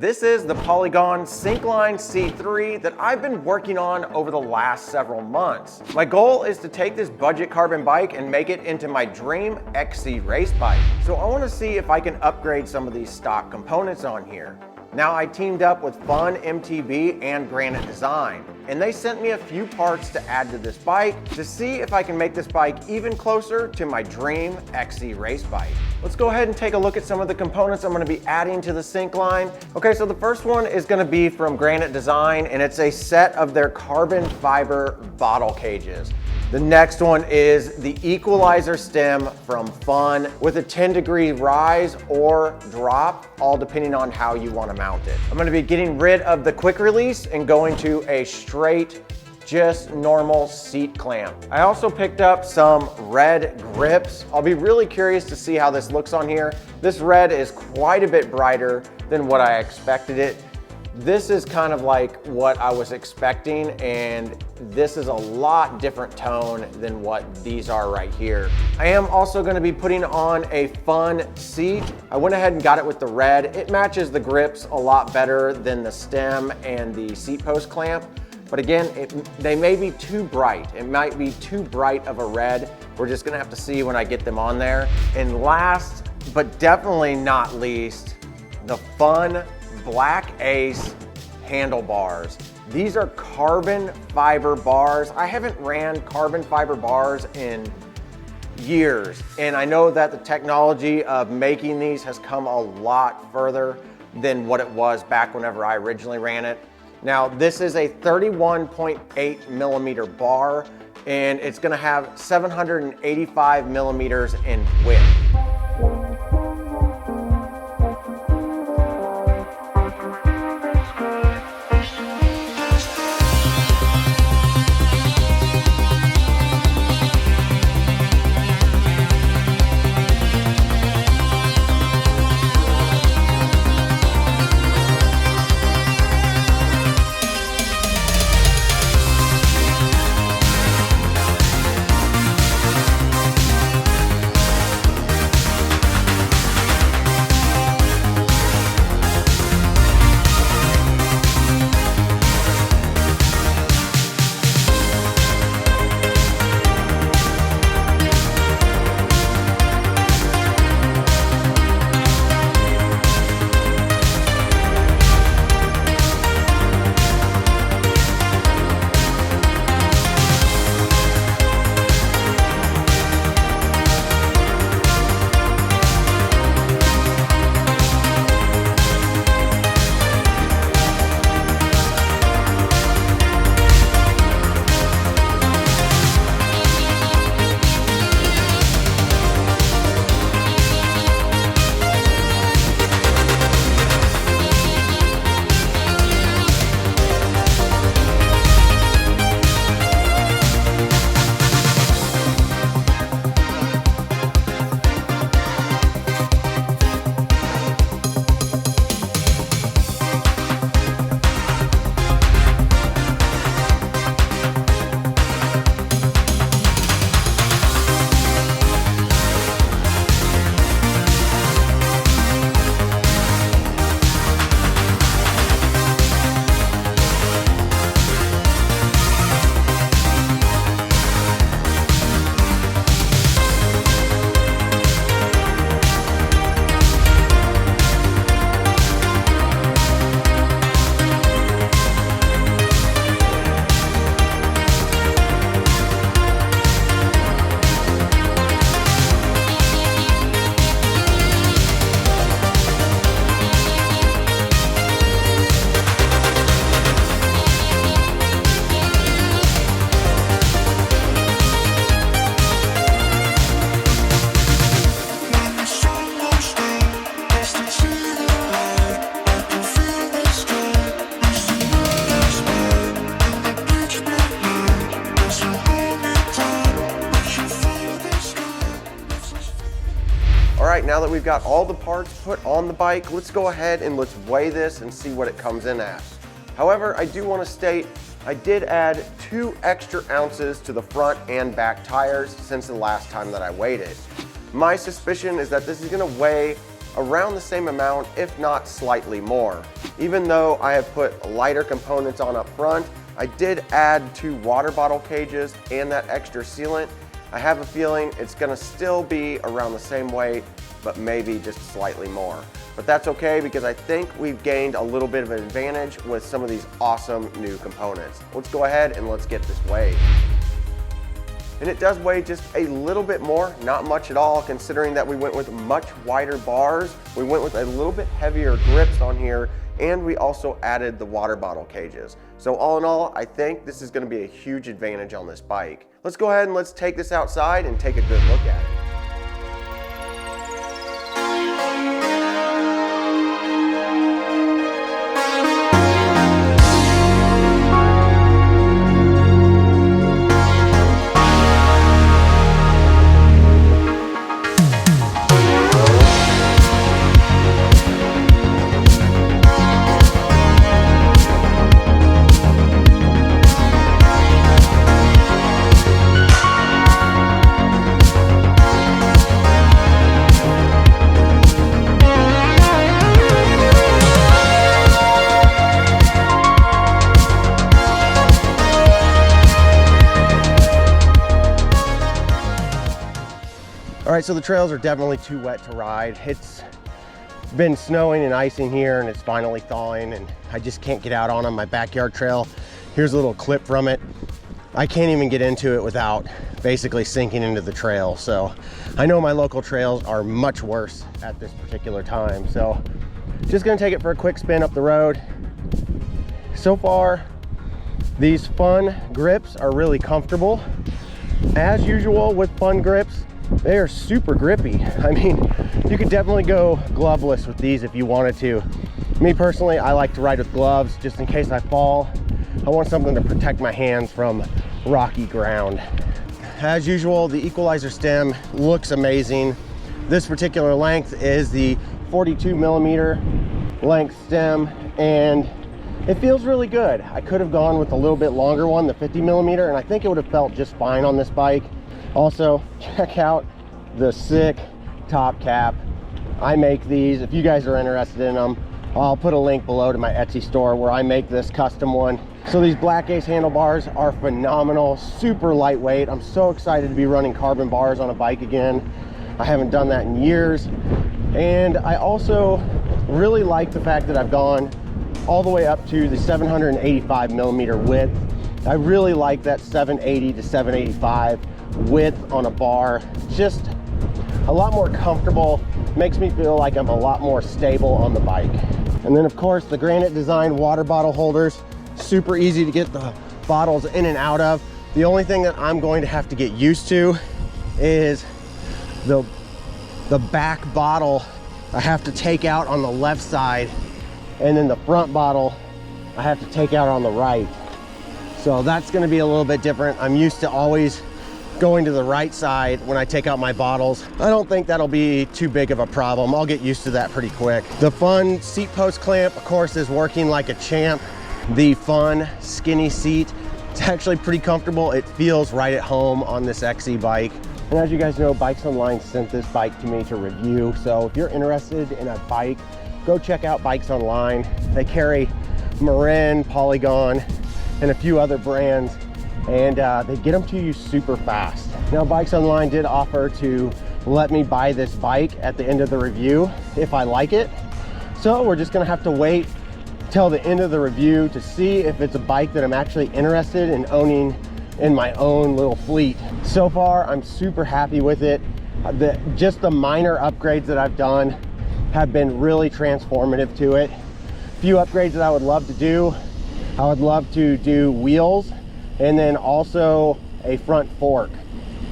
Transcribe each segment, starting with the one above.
This is the Polygon Syncline C3 that I've been working on over the last several months. My goal is to take this budget carbon bike and make it into my dream XC race bike. So I want to see if I can upgrade some of these stock components on here. Now I teamed up with FunnMTB and Granite Design, and they sent me a few parts to add to this bike to see if I can make this bike even closer to my dream XC race bike. Let's go ahead and take a look at some of the components I'm going to be adding to the Syncline. Okay, so the first one is going to be from Granite Design, and it's a set of their carbon fiber bottle cages. The next one is the equalizer stem from Fun with a 10-degree rise or drop, all depending on how you want to mount it. I'm going to be getting rid of the quick release and going to a straight, just normal seat clamp. I also picked up some red grips. I'll be really curious to see how this looks on here. This red is quite a bit brighter than what I expected it. This is kind of like what I was expecting, and this is a lot different tone than what these are right here. I am also going to be putting on a Fun seat. I went ahead and got it with the red. It matches the grips a lot better than the stem and the seat post clamp. But again, they may be too bright. It might be too bright of a red. We're just gonna have to see when I get them on there. And last, but definitely not least, the Fun Black Ace handlebars. These are carbon fiber bars. I haven't ran carbon fiber bars in years, and I know that the technology of making these has come a lot further than what it was back whenever I originally ran it. Now, this is a 31.8 millimeter bar, and it's gonna have 785 millimeters in width. right, now that we've got all the parts put on the bike, let's go ahead and let's weigh this and see what it comes in at. However, I do want to state I did add 2 extra ounces to the front and back tires since the last time that I weighed it. My suspicion is that this is going to weigh around the same amount, if not slightly more. Even though I have put lighter components on up front, I did add 2 water bottle cages and that extra sealant. I have a feeling it's gonna still be around the same weight, but maybe just slightly more. But that's okay, because I think we've gained a little bit of an advantage with some of these awesome new components. Let's go ahead and let's get this weighed. And it does weigh just a little bit more, not much at all, considering that we went with much wider bars, we went with a little bit heavier grips on here, and we also added the water bottle cages. So all in all, I think this is gonna be a huge advantage on this bike. Let's go ahead and let's take this outside and take a good look at it. All right, so the trails are definitely too wet to ride. It's been snowing and icing here, and it's finally thawing, and I just can't get out on them. My backyard trail, here's a little clip from it. I can't even get into it without basically sinking into the trail. So I know my local trails are much worse at this particular time. So just gonna take it for a quick spin up the road. So far, these Fun grips are really comfortable. As usual with Fun grips, they are super grippy. I mean, you could definitely go gloveless with these if you wanted to. Me personally, I like to ride with gloves just in case I fall. I want something to protect my hands from rocky ground. As usual, the equalizer stem looks amazing. This particular length is the 42 millimeter length stem, and it feels really good. I could have gone with a little bit longer one, the 50 millimeter, and I think it would have felt just fine on this bike. Also, check out the sick top cap. I make these. If you guys are interested in them, I'll put a link below to my Etsy store where I make this custom one. So these Black Ace handlebars are phenomenal, super lightweight. I'm so excited to be running carbon bars on a bike again. I haven't done that in years. And I also really like the fact that I've gone all the way up to the 785 millimeter width. I really like that 780 to 785 width on a bar. Just a lot more comfortable, makes me feel like I'm a lot more stable on the bike. And then of course the Granite design water bottle holders, super easy to get the bottles in and out of. The only thing that I'm going to have to get used to is the back bottle I have to take out on the left side, and then the front bottle I have to take out on the right. So that's going to be a little bit different. I'm used to always going to the right side when I take out my bottles. I don't think that'll be too big of a problem. I'll get used to that pretty quick. The Fun seat post clamp, of course, is working like a champ. The Fun skinny seat, it's actually pretty comfortable. It feels right at home on this XC bike. And as you guys know, Bikes Online sent this bike to me to review. So if you're interested in a bike, go check out Bikes Online. They carry Marin, Polygon, and a few other brands, and they get them to you super fast. Now, Bikes Online did offer to let me buy this bike at the end of the review if I like it. So we're just gonna have to wait till the end of the review to see if it's a bike that I'm actually interested in owning in my own little fleet. So far, I'm super happy with it. Just the minor upgrades that I've done have been really transformative to it. A few upgrades that I would love to do. I would love to do wheels, and then also a front fork.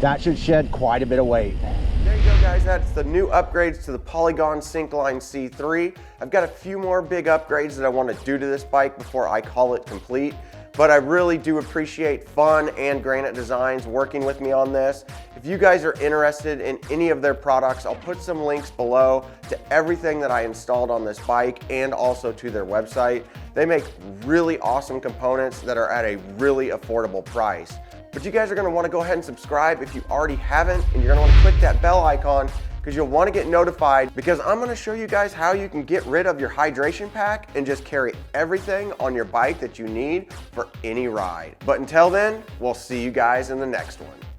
That should shed quite a bit of weight. There you go, guys. That's the new upgrades to the Polygon Syncline C3. I've got a few more big upgrades that I want to do to this bike before I call it complete. But I really do appreciate Fun and Granite Designs working with me on this. If you guys are interested in any of their products, I'll put some links below to everything that I installed on this bike and also to their website. They make really awesome components that are at a really affordable price. But you guys are gonna wanna go ahead and subscribe if you already haven't, and you're gonna wanna click that bell icon because you'll want to get notified, because I'm going to show you guys how you can get rid of your hydration pack and just carry everything on your bike that you need for any ride. But until then, we'll see you guys in the next one.